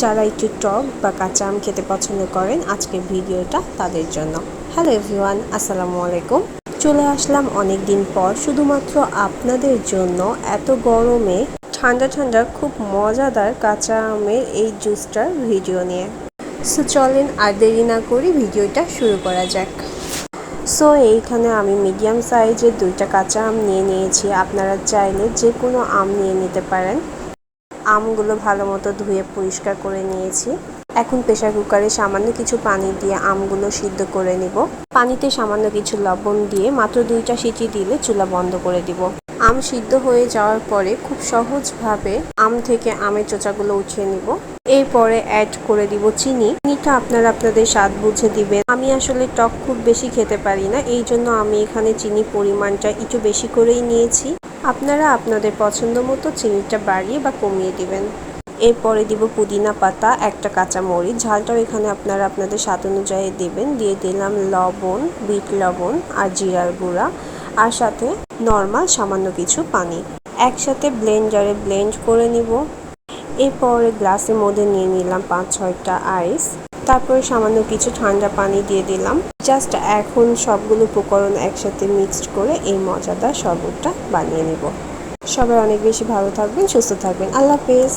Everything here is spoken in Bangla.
যারা একটু টক বা কাঁচা আম খেতে পছন্দ করেন আজকের ভিডিওটা তাদের জন্য। হ্যালো এভরিওয়ান, আসসালামু আলাইকুম। চলে আসলাম অনেক দিন পর শুধুমাত্র আপনাদের জন্য এত গরমে ঠান্ডা ঠান্ডা খুব মজাদার কাঁচা আমের এই জুসটার ভিডিও নিয়ে। সো চলেন আর দেরি না করি ভিডিওটা শুরু করা যাক। সো এইখানে আমি মিডিয়াম সাইজের 2টা কাঁচা আম নিয়ে নিয়েছি। আপনারা চাইলে যে কোনো আম নিয়ে নিতে পারেন। আমগুলো ভালো মতো ধুয়ে পরিষ্কার করে নিয়েছি। এখন প্রেসার কুকারে সামান্য কিছু পানি দিয়ে আমগুলো সিদ্ধ করে নিব। পানিতে সামান্য কিছু লবণ দিয়ে মাত্র 2টা সিটি দিলে চুলা বন্ধ করে দিব। আম সিদ্ধ হয়ে যাওয়ার পরে খুব সহজভাবে আম থেকে আমের চোচাগুলো উঠিয়ে নিব। এরপরে অ্যাড করে দিব চিনি। চিনিটা আপনারা আপনাদের স্বাদ বুঝে দিবেন। আমি আসলে টক খুব বেশি খেতে পারি না, এই জন্য আমি এখানে চিনি পরিমাণটা একটু বেশি করেই নিয়েছি। আপনারা আপনাদের পছন্দ মতো চিনিটা বাড়িয়ে বা কমিয়ে দিবেন। এরপরে দিব পুদিনা পাতা, একটা কাঁচা মরিচ। ঝালটাও এখানে আপনারা আপনাদের স্বাদ অনুযায়ী দেবেন। দিয়ে দিলাম লবণ, বিট লবণ আর জিরার গুঁড়া, আর সাথে নর্মাল সামান্য কিছু পানি। একসাথে ব্লেন্ডারে ব্লেন্ড করে নিব। এরপরে গ্লাসের মধ্যে নিয়ে নিলাম 5-6টা আইস। তারপরে সামান্য কিছু ঠান্ডা পানি দিয়ে দিলাম। জাস্ট এখন সবগুলো উপকরণ একসাথে মিক্সড করে এই মজাদার শরবতটা বানিয়ে নেব। সবাই অনেক বেশি ভালো থাকবেন, সুস্থ থাকবেন। আল্লাহ হাফেজ।